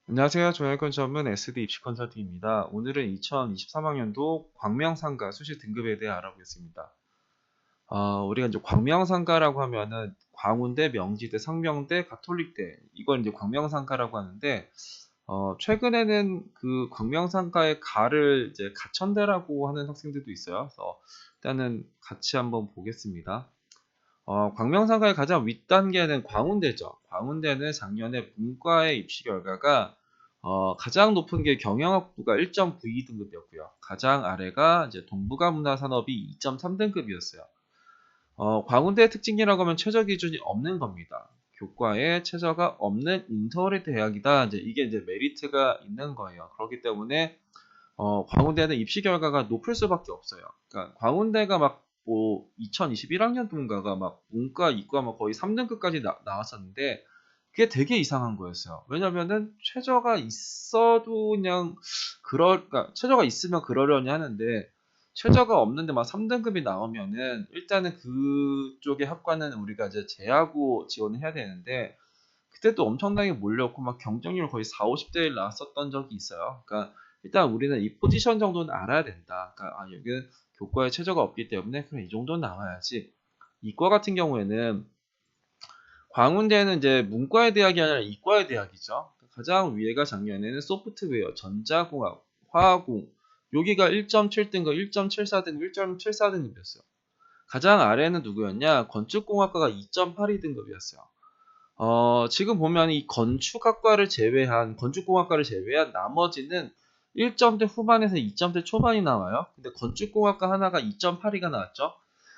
안녕하세요. 조영권 전문 SD 입시 컨설팅입니다. 오늘은 2023학년도 광명상가 수시 등급에 대해 알아보겠습니다. 우리가 이제 광명상가라고 하면은 광운대, 명지대, 상명대, 가톨릭대 이걸 이제 광명상가라고 하는데 최근에는 그 광명상가의 가를 이제 가천대라고 하는 학생들도 있어요. 그래서 일단은 같이 한번 보겠습니다. 광명상가의 가장 윗단계는 광운대죠. 광운대는 작년에 문과의 입시 결과가 가장 높은 게 경영학부가 1.92등급이었고요. 가장 아래가 이제 동북아문화산업이 2.3등급이었어요. 광운대의 특징이라고 하면 최저 기준이 없는 겁니다. 교과에 최저가 없는 인터넷 대학이다. 이게 이제 메리트가 있는 거예요. 그렇기 때문에 광운대는 입시 결과가 높을 수밖에 없어요. 그러니까 광운대가 막 뭐 2021학년도인가가 막 문과, 이과 막 거의 3등급까지 나왔었는데 그게 되게 이상한 거였어요. 왜냐면은 최저가 있어도 그냥 그러니까 최저가 있으면 그러려니 하는데 최저가 없는데 막 3등급이 나오면은 일단은 그쪽의 학과는 우리가 이제 제하고 지원을 해야 되는데 그때 또 엄청나게 몰렸고 막 경쟁률 거의 4, 50대 1 나왔었던 적이 있어요. 그러니까 일단 우리는 이 포지션 정도는 알아야 된다. 그러니까 여기는 교과에 최저가 없기 때문에 그럼 이 정도는 나와야지. 이과 같은 경우에는 광운대는 이제 문과의 대학이 아니라 이과의 대학이죠. 가장 위에가 작년에는 소프트웨어, 전자공학, 화학공 여기가 1.7등급, 1.74등급, 1.74등급이었어요. 가장 아래는 누구였냐? 건축공학과가 2.82등급이었어요. 지금 보면 이 건축공학과를 제외한 나머지는 1점대 후반에서 2점대 초반이 나와요. 근데 건축공학과 하나가 2.82가 나왔죠.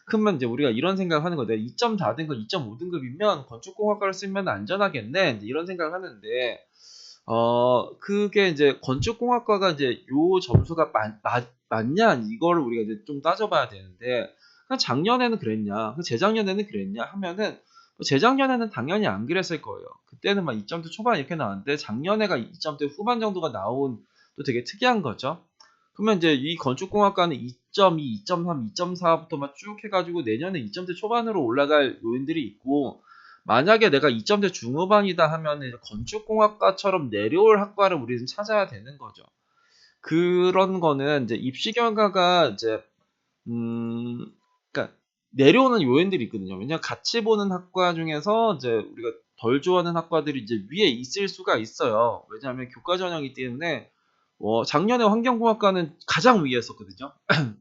그러면 이제 우리가 이런 생각을 하는 거예요. 2.4등급, 2.5등급이면 건축공학과를 쓰면 안전하겠네. 이제 이런 생각을 하는데, 그게 이제 건축공학과가 이제 요 점수가 맞냐? 이거를 우리가 이제 좀 따져봐야 되는데, 그냥 작년에는 그랬냐? 재작년에는 그랬냐? 하면은, 재작년에는 당연히 안 그랬을 거예요. 그때는 막 2점대 초반 이렇게 나왔는데 작년에가 2점대 후반 정도가 나온 또 되게 특이한 거죠. 그러면 이제 이 건축공학과는 2.2, 2.3, 2.4부터 막 쭉 해가지고 내년에 2점대 초반으로 올라갈 요인들이 있고 만약에 내가 2점대 중후반이다 하면 이제 건축공학과처럼 내려올 학과를 우리는 찾아야 되는 거죠. 그런 거는 이제 입시 결과가 이제 그러니까 내려오는 요인들이 있거든요. 왜냐면 같이 보는 학과 중에서 이제 우리가 덜 좋아하는 학과들이 이제 위에 있을 수가 있어요. 왜냐하면 교과 전형이기 때문에 작년에 환경공학과는 가장 위에 있었거든요.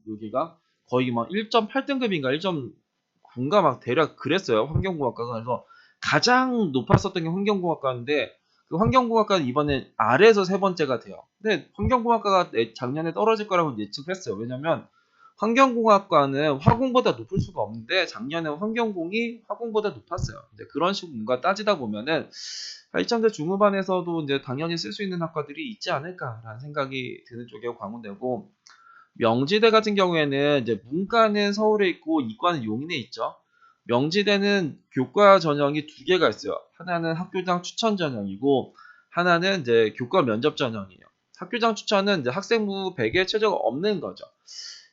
여기가 거의 막 1.8등급인가 1.9인가 막 대략 그랬어요. 환경공학과가. 그래서 가장 높았었던 게 환경공학과인데 그 환경공학과는 이번에 아래에서 세 번째가 돼요. 근데 환경공학과가 작년에 떨어질 거라고 예측했어요. 왜냐면 환경공학과는 화공보다 높을 수가 없는데 작년에 환경공이 화공보다 높았어요. 이제 그런 식으로 뭔가 따지다 보면은 1점대 중후반에서도 이제 당연히 쓸 수 있는 학과들이 있지 않을까라는 생각이 드는 쪽이 광운대고 명지대 같은 경우에는 이제 문과는 서울에 있고 이과는 용인에 있죠. 명지대는 교과 전형이 두 개가 있어요. 하나는 학교장 추천 전형이고 하나는 이제 교과 면접 전형이에요. 학교장 추천은 이제 학생부 100에 최저가 없는 거죠.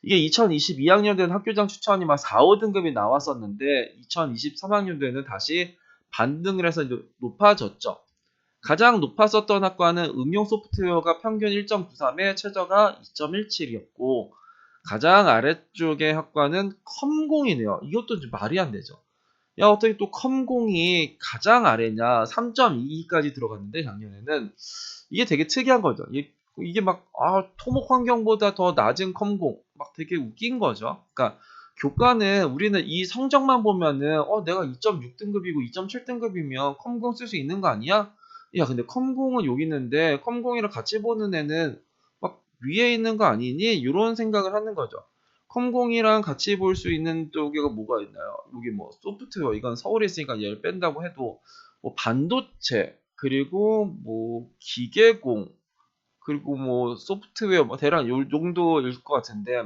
이게 2022학년도에는 학교장 추천이 막 4, 5등급이 나왔었는데 2023학년도에는 다시 반등을 해서 이제 높아졌죠. 가장 높았었던 학과는 응용 소프트웨어가 평균 1.93에 최저가 2.17이었고 가장 아래쪽의 학과는 컴공이네요. 이것도 좀 말이 안 되죠. 야, 어떻게 또 컴공이 가장 아래냐? 3.22까지 들어갔는데 작년에는 이게 되게 특이한 거죠. 이게 막 토목 환경보다 더 낮은 컴공 막 되게 웃긴 거죠. 그러니까 교과는 우리는 이 성적만 보면은 내가 2.6등급이고 2.7등급이면 컴공 쓸 수 있는 거 아니야? 야, 근데 컴공은 여기 있는데 컴공이랑 같이 보는 애는 막 위에 있는 거 아니니? 이런 생각을 하는 거죠. 컴공이랑 같이 볼 수 있는 쪽에가 뭐가 있나요? 여기 뭐 소프트웨어 이건 서울에 있으니까 얘를 뺀다고 해도 뭐 반도체 그리고 뭐 기계공 그리고 뭐 소프트웨어 뭐 대략 요 정도일 것 같은데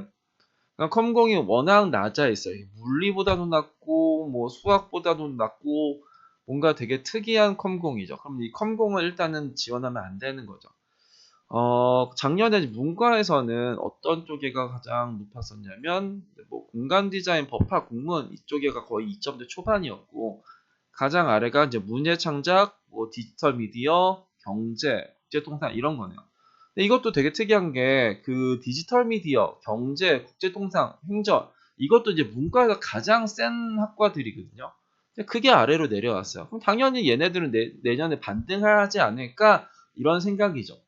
그러니까 컴공이 워낙 낮아 있어요. 물리보다도 낮고 뭐 수학보다도 낮고 뭔가 되게 특이한 컴공이죠. 그럼 이 컴공을 일단은 지원하면 안 되는 거죠. 작년에 문과에서는 어떤 쪽에가 가장 높았었냐면 뭐 공간 디자인, 법학, 국문 이쪽에가 거의 2점대 초반이었고 가장 아래가 이제 문예 창작, 뭐 디지털 미디어, 경제 국제통상 이런 거네요. 근데 이것도 되게 특이한 게 그 디지털 미디어, 경제, 국제통상, 행정 이것도 이제 문과가 가장 센 학과들이거든요. 근데 그게 아래로 내려왔어요. 그럼 당연히 얘네들은 내년에 반등하지 않을까 이런 생각이죠.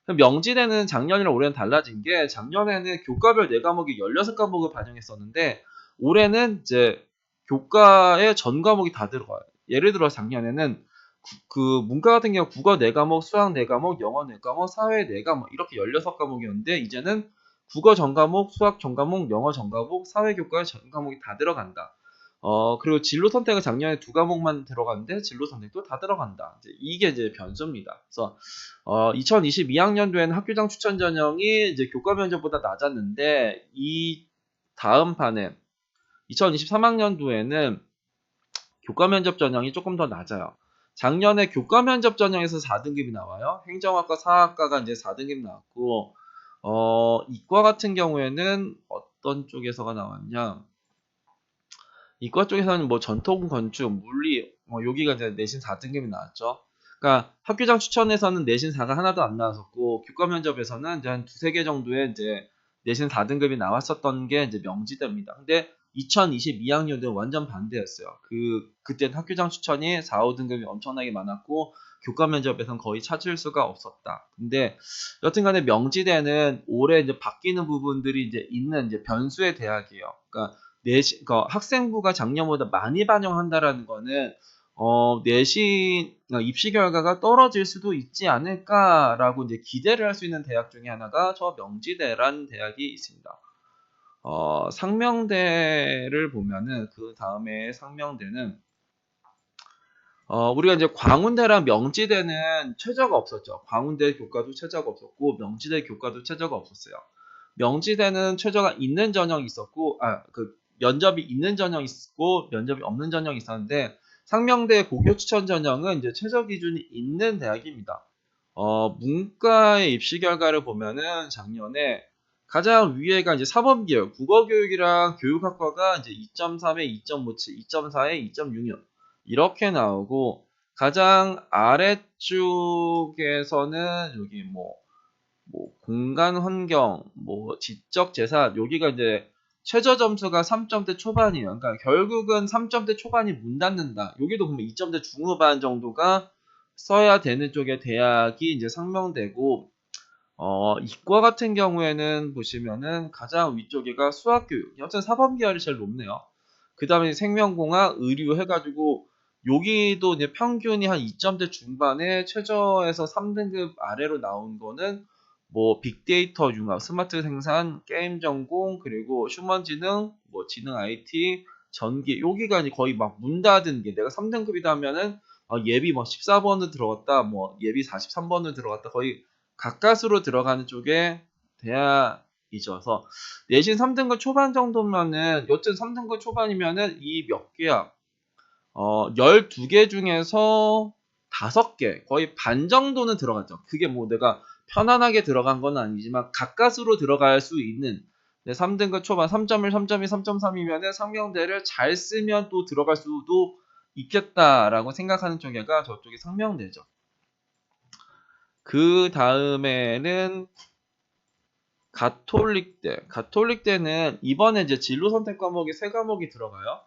명지대는 작년이랑 올해는 달라진 게 작년에는 교과별 4과목이 16과목을 반영했었는데 올해는 이제 교과의 전 과목이 다 들어가요. 예를 들어 작년에는 그 문과 같은 경우 국어 4과목, 수학 4과목, 영어 4과목, 사회 4과목 이렇게 16과목이었는데 이제는 국어 전 과목, 수학 전 과목, 영어 전 과목, 사회 교과 전 과목이 다 들어간다. 그리고 진로 선택은 작년에 2과목만 들어갔는데 진로 선택도 다 들어간다. 이게 이제 변수입니다. 그래서 2022학년도에는 학교장 추천 전형이 이제 교과 면접보다 낮았는데 이 다음 판에 2023학년도에는 교과 면접 전형이 조금 더 낮아요. 작년에 교과 면접 전형에서 4등급이 나와요. 행정학과, 사학과가 이제 4등급이 나왔고, 이과 같은 경우에는 어떤 쪽에서가 나왔냐? 이과 쪽에서는 뭐 전통 건축, 물리, 여기가 이제 내신 4등급이 나왔죠. 그러니까 학교장 추천에서는 내신 4가 하나도 안 나왔었고, 교과 면접에서는 이제 한 두세 개 정도의 이제 내신 4등급이 나왔었던 게 이제 명지대입니다. 근데 2022학년도는 완전 반대였어요. 그때 학교장 추천이 4, 5등급이 엄청나게 많았고, 교과 면접에서는 거의 찾을 수가 없었다. 근데 여튼간에 명지대는 올해 이제 바뀌는 부분들이 이제 있는 이제 변수의 대학이에요. 그러니까 그러니까 학생부가 작년보다 많이 반영한다라는 거는 내신 입시 결과가 떨어질 수도 있지 않을까라고 이제 기대를 할 수 있는 대학 중에 하나가 저 명지대라는 대학이 있습니다. 상명대를 보면은 그 다음에 상명대는 우리가 이제 광운대랑 명지대는 최저가 없었죠. 광운대 교과도 최저가 없었고 명지대 교과도 최저가 없었어요. 명지대는 최저가 있는 전형이 있었고 면접이 있는 전형이 있고 면접이 없는 전형이 있었는데 상명대 고교 추천 전형은 이제 최저 기준이 있는 대학입니다. 문과의 입시 결과를 보면은 작년에 가장 위에가 이제 사범계열, 국어교육이랑 교육학과가 이제 2.3에 2.57, 2.4에 2.66 이렇게 나오고 가장 아래쪽에서는 여기 뭐 공간 환경, 지적 재산 여기가 이제 최저 점수가 3점대 초반이에요. 그러니까 결국은 3점대 초반이 문 닫는다. 여기도 그러면 2점대 중후반 정도가 써야 되는 쪽의 대학이 이제 상명대고 이과 같은 경우에는 보시면은 가장 위쪽에가 수학교육, 여튼 사범계열이 제일 높네요. 그 다음에 생명공학, 의류 해가지고 여기도 이제 평균이 한 2점대 중반에 최저에서 3등급 아래로 나온 거는 뭐 빅데이터 융합, 스마트 생산, 게임 전공, 그리고 휴먼지능, 뭐 지능 IT, 전기 여기가 이제 거의 막 문 닫은 게 내가 3등급이다 하면은 예비 뭐 14번을 들어갔다, 뭐 예비 43번을 들어갔다 거의 가까스로 들어가는 쪽에 대학이죠. 그래서 내신 3등급 초반 정도면은 여튼 3등급 초반이면은 이 몇 개야? 12개 중에서 5개, 거의 반 정도는 들어갔죠. 그게 뭐 내가 편안하게 들어간 건 아니지만 가까스로 들어갈 수 있는 3등급 초반 3.1, 3.2, 3.3이면은 상명대를 잘 쓰면 또 들어갈 수도 있겠다라고 생각하는 쪽에가 저쪽이 상명대죠. 그 다음에는 가톨릭대는 이번에 이제 진로 선택 과목이 3과목이 들어가요.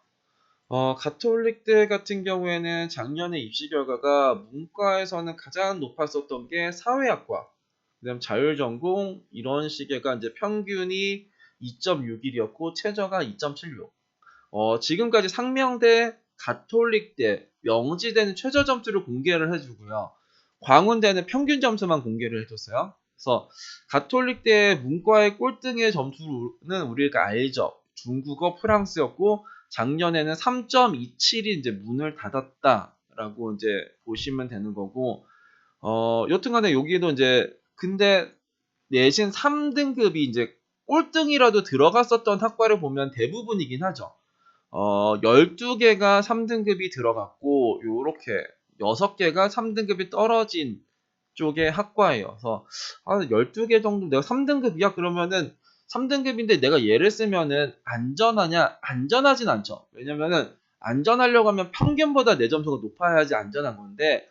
가톨릭대 같은 경우에는 작년에 입시 결과가 문과에서는 가장 높았었던 게 사회학과, 그다음 자율전공 이런 식의가 이제 평균이 2.61이었고 최저가 2.76. 지금까지 상명대, 가톨릭대, 명지대는 최저 점수를 공개를 해주고요. 광운대는 평균 점수만 공개를 해줬어요. 그래서 가톨릭대 문과의 꼴등의 점수는 우리가 알죠. 중국어, 프랑스였고 작년에는 3.27이 이제 문을 닫았다라고 이제 보시면 되는 거고, 여튼간에 여기도 이제 근데 내신 3등급이 이제 꼴등이라도 들어갔었던 학과를 보면 대부분이긴 하죠. 12개가 3등급이 들어갔고 요렇게 6개가 3등급이 떨어진 쪽의 학과예요. 그래서 12개 정도 내가 3등급이야 그러면은 3등급인데 내가 얘를 쓰면은 안전하냐? 안전하진 않죠. 왜냐면은 안전하려고 하면 평균보다 내 점수가 높아야지 안전한 건데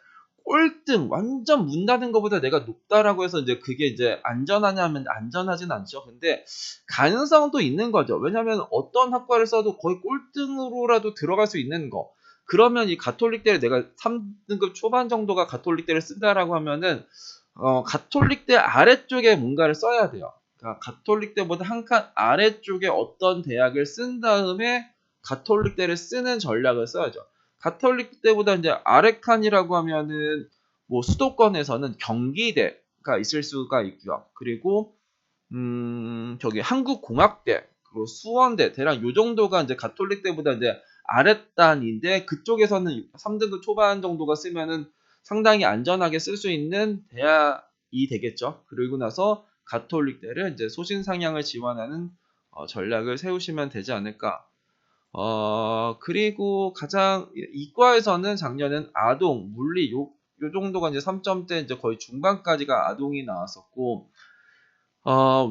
꼴등, 완전 문 닫은 것보다 내가 높다라고 해서 이제 그게 이제 안전하냐면 안전하진 않죠. 근데 가능성도 있는 거죠. 왜냐면 어떤 학과를 써도 거의 꼴등으로라도 들어갈 수 있는 거. 그러면 이 가톨릭대를 내가 3등급 초반 정도가 가톨릭대를 쓴다라고 하면은 가톨릭대 아래쪽에 뭔가를 써야 돼요. 그러니까 가톨릭대보다 한 칸 아래쪽에 어떤 대학을 쓴 다음에 가톨릭대를 쓰는 전략을 써야죠. 가톨릭대보다 이제 아래 칸이라고 하면은 뭐 수도권에서는 경기대가 있을 수가 있고요. 그리고 저기 한국공학대, 그리고 수원대, 대략 요 정도가 이제 가톨릭대보다 이제 아랫단인데 그쪽에서는 3등급 초반 정도가 쓰면은 상당히 안전하게 쓸 수 있는 대학이 되겠죠. 그리고 나서 가톨릭대를 이제 소신상향을 지원하는 전략을 세우시면 되지 않을까. 그리고 가장 이과에서는 작년엔 아동, 물리 요 정도가 이제 3점대 이제 거의 중반까지가 아동이 나왔었고,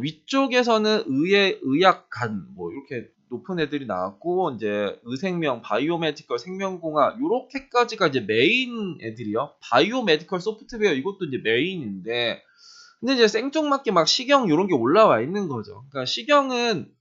위쪽에서는 의학간, 뭐, 이렇게 높은 애들이 나왔고, 이제 의생명, 바이오메디컬, 생명공학, 요렇게까지가 이제 메인 애들이요. 바이오메디컬 소프트웨어, 이것도 이제 메인인데, 근데 이제 생뚱맞게 막 시경 요런 게 올라와 있는 거죠. 그러니까 시경은,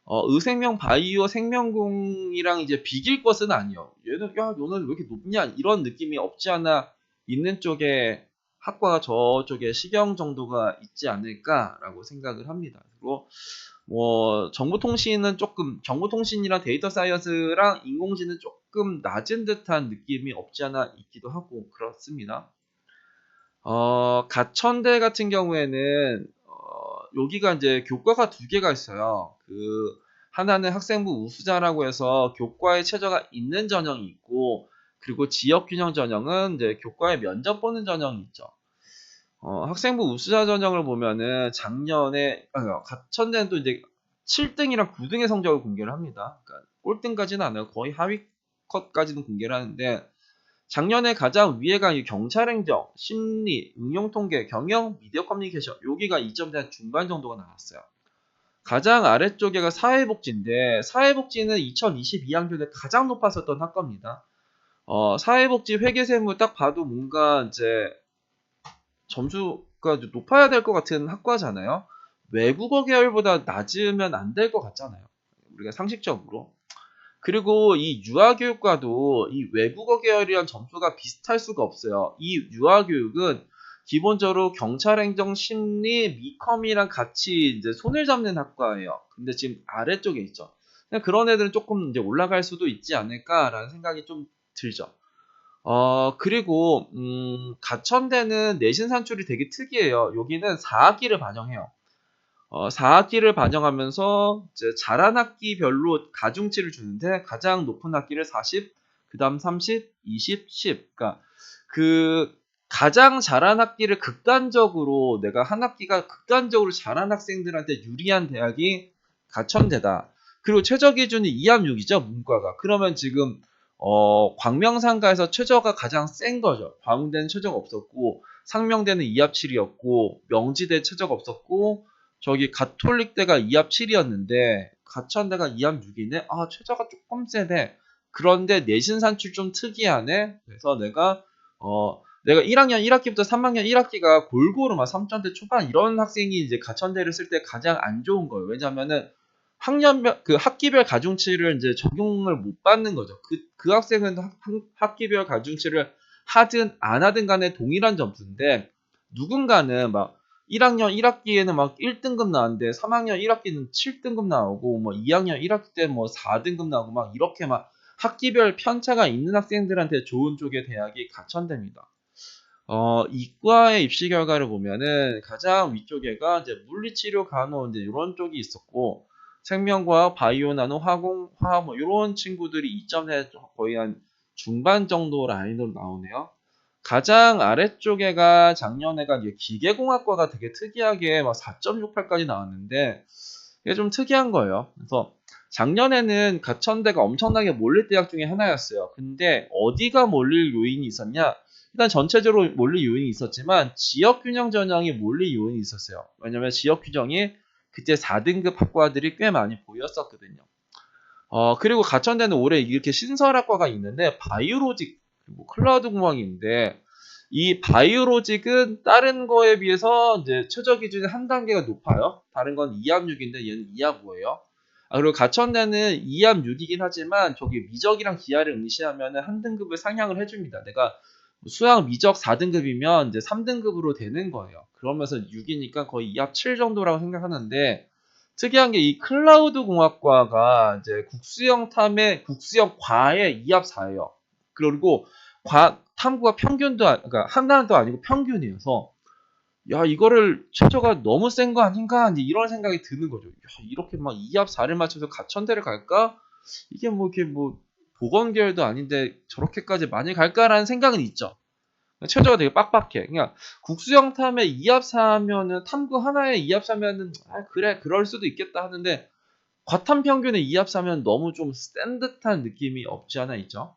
의생명, 바이오, 생명공이랑 이제 비길 것은 아니요. 얘는, 야, 너는 왜 이렇게 높냐? 이런 느낌이 없지 않아 있는 쪽에 학과가 저쪽에 시경 정도가 있지 않을까라고 생각을 합니다. 그리고 뭐 정보통신은 조금 정보통신이랑 데이터 사이언스랑 인공지능 조금 낮은 듯한 느낌이 없지 않아 있기도 하고 그렇습니다. 가천대 같은 경우에는 여기가 이제 교과가 두 개가 있어요. 하나는 학생부 우수자라고 해서 교과에 최저가 있는 전형이 있고, 그리고 지역균형 전형은 이제 교과에 면접 보는 전형이 있죠. 학생부 우수자 전형을 보면은 작년에 가천대는 또 이제 7등이랑 9등의 성적을 공개를 합니다. 그러니까 꼴등까지는 않아요. 거의 하위 컷까지는 공개를 하는데, 작년에 가장 위에가 경찰행정, 심리, 응용통계, 경영, 미디어 커뮤니케이션 여기가 2점대 중반 정도가 나왔어요. 가장 아래쪽에가 사회복지인데 사회복지는 2022학년에 가장 높았었던 학과입니다. 사회복지 회계세무 딱 봐도 뭔가 이제 점수가 높아야 될 것 같은 학과잖아요. 외국어 계열보다 낮으면 안 될 것 같잖아요. 우리가 상식적으로. 그리고 이 유아교육과도 이 외국어 계열이랑 점수가 비슷할 수가 없어요. 이 유아교육은 기본적으로 경찰행정, 심리, 미컴이랑 같이 이제 손을 잡는 학과예요. 근데 지금 아래쪽에 있죠. 그런 애들은 조금 이제 올라갈 수도 있지 않을까라는 생각이 좀 들죠. 그리고 가천대는 내신 산출이 되게 특이해요. 여기는 4학기를 반영해요. 4학기를 반영하면서 이제 잘한 학기별로 가중치를 주는데 가장 높은 학기를 40, 그 다음 30, 20, 10. 그러니까 그 가장 잘한 학기를 극단적으로 내가 한 학기가 극단적으로 잘한 학생들한테 유리한 대학이 가천대다. 그리고 최저 기준이 2합 6이죠, 문과가. 그러면 지금 광명상가에서 최저가 가장 센 거죠. 광운대는 최저가 없었고 상명대는 2합 7이었고 명지대 최저가 없었고 저기 가톨릭대가 2합 7이었는데 가천대가 2합 6이네. 아, 최저가 조금 세네. 그런데 내신 산출 좀 특이하네. 그래서 내가 1학년 1학기부터 3학년 1학기가 골고루 막 3점대 초반 이런 학생이 이제 가천대를 쓸 때 가장 안 좋은 거예요. 왜냐면은 학기별 가중치를 이제 적용을 못 받는 거죠. 그 학생은 학기별 가중치를 하든 안 하든 간에 동일한 점수인데 누군가는 막 1학년 1학기에는 막 1등급 나왔는데 3학년 1학기는 7등급 나오고 뭐 2학년 1학기 때 뭐 4등급 나오고 막 이렇게 막 학기별 편차가 있는 학생들한테 좋은 쪽의 대학이 가천대입니다. 이과의 입시 결과를 보면은 가장 위쪽에가 이제 물리치료 간호 이제 이런 쪽이 있었고 생명과학, 바이오, 나노, 화공, 화학 뭐 이런 친구들이 2점대 거의 한 중반 정도 라인으로 나오네요. 가장 아래쪽에가 작년에가 이제 기계공학과가 되게 특이하게 막 4.68까지 나왔는데 이게 좀 특이한 거예요. 그래서 작년에는 가천대가 엄청나게 몰릴 대학 중에 하나였어요. 근데 어디가 몰릴 요인이 있었냐? 일단 전체적으로 몰릴 요인이 있었지만 지역균형 전형이 몰릴 요인이 있었어요. 왜냐면 지역균형이 그때 4등급 학과들이 꽤 많이 보였었거든요. 그리고 가천대는 올해 이렇게 신설학과가 있는데 바이오로직 그리고 클라우드 공학인데 이 바이오로직은 다른 거에 비해서 이제 최저 기준이 한 단계가 높아요. 다른 건 2합 6인데 얘는 2합 5예요. 그리고 가천대는 2합 6이긴 하지만 저기 미적이랑 기하를 응시하면 한 등급을 상향을 해줍니다. 내가 수학 미적 4등급이면 이제 3등급으로 되는 거예요. 그러면서 6이니까 거의 2합 7 정도라고 생각하는데 특이한 게 이 클라우드 공학과가 이제 국수형 탐의 국수형 과의 2합 4예요. 그리고 탐구가 평균도 그러니까 한단도 아니고 평균이어서 야 이거를 최저가 너무 센 거 아닌가 이제 이런 생각이 드는 거죠. 야, 이렇게 막 2합 4를 맞춰서 가천대를 갈까? 이게 뭐 이렇게 뭐 보건계열도 아닌데 저렇게까지 많이 갈까라는 생각은 있죠. 최저가 되게 빡빡해. 그냥 국수형 탐에 2합 4면은 탐구 하나에 2합 4면은 그래 그럴 수도 있겠다 하는데 과탐 평균에 2합 4면 너무 좀 센 듯한 느낌이 없지 않아 있죠.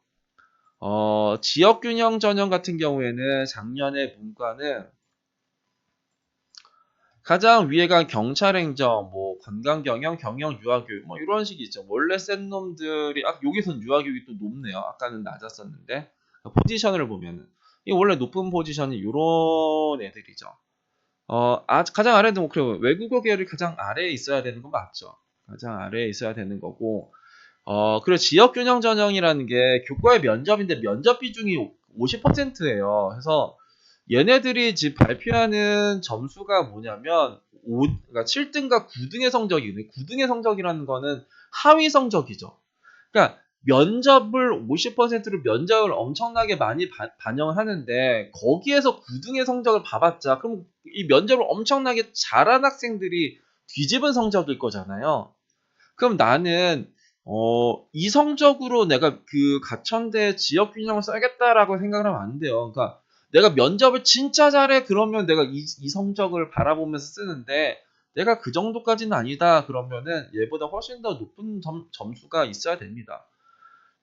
지역균형 전형 같은 경우에는 작년에 문과는 가장 위에가 경찰행정, 뭐 관광경영, 경영유아교육 뭐 이런 식이 있죠. 원래 센 놈들이 여기선 유아교육이 또 높네요. 아까는 낮았었는데 포지션을 보면은 이 원래 높은 포지션이 이런 애들이죠. 가장 아래도 뭐 그래요. 외국어 계열이 가장 아래에 있어야 되는 건 맞죠. 가장 아래에 있어야 되는 거고 그리고 지역균형 전형이라는 게 교과의 면접인데 면접 비중이 50%예요. 그래서 얘네들이 지금 발표하는 점수가 뭐냐면 그러니까 7등과 9등의 성적이거든요. 9등의 성적이라는 거는 하위 성적이죠. 그러니까 면접을 50%로 면접을 엄청나게 많이 반영을 하는데 거기에서 9등의 성적을 봐봤자 그럼 이 면접을 엄청나게 잘한 학생들이 뒤집은 성적일 거잖아요. 그럼 나는 이 성적으로 내가 그 가천대 지역 균형을 써야겠다라고 생각을 하면 안 돼요. 그러니까 내가 면접을 진짜 잘해 그러면 내가 이 성적을 바라보면서 쓰는데 내가 그 정도까지는 아니다 그러면은 얘보다 훨씬 더 높은 점수가 있어야 됩니다.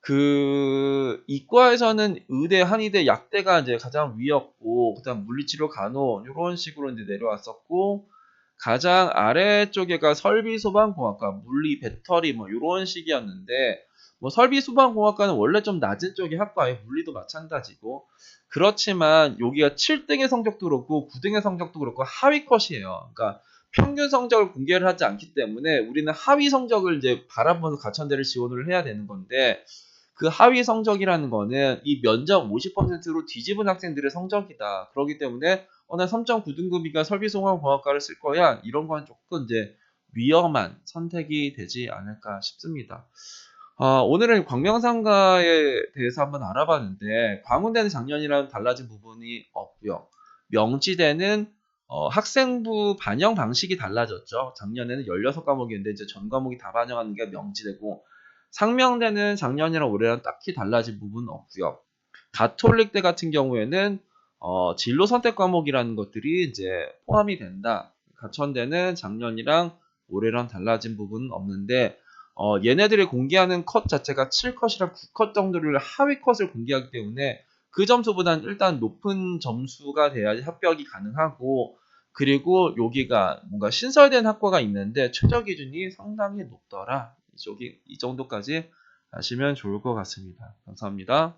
그 이과에서는 의대, 한의대, 약대가 이제 가장 위였고 그다음 물리치료, 간호 이런 식으로 이제 내려왔었고 가장 아래쪽에가 설비, 소방공학과, 물리, 배터리 뭐 이런 식이었는데 뭐 설비, 소방공학과는 원래 좀 낮은 쪽의 학과예요. 물리도 마찬가지고 그렇지만 여기가 7등의 성적도 그렇고 9등의 성적도 그렇고 하위 컷이에요. 그러니까 평균 성적을 공개를 하지 않기 때문에 우리는 하위 성적을 이제 바라보면서 가천대를 지원을 해야 되는 건데 그 하위 성적이라는 거는 이 면접 50%로 뒤집은 학생들의 성적이다. 그렇기 때문에 나 3.9등급이니까 설비소방공학과를 쓸 거야. 이런 건 조금 이제 위험한 선택이 되지 않을까 싶습니다. 오늘은 광명상가에 대해서 한번 알아봤는데 광운대는 작년이랑 달라진 부분이 없고요. 명지대는 학생부 반영 방식이 달라졌죠. 작년에는 16과목이었는데 이제 전 과목이 다 반영하는 게 명지대고 상명대는 작년이랑 올해랑 딱히 달라진 부분은 없고요. 가톨릭대 같은 경우에는 진로 선택 과목이라는 것들이 이제 포함이 된다. 가천대는 작년이랑 올해랑 달라진 부분은 없는데 얘네들이 공개하는 컷 자체가 7컷이랑 9컷 정도를 하위 컷을 공개하기 때문에 그 점수보다는 일단 높은 점수가 돼야지 합격이 가능하고 그리고 여기가 뭔가 신설된 학과가 있는데 최저 기준이 상당히 높더라. 이 정도까지 아시면 좋을 것 같습니다. 감사합니다.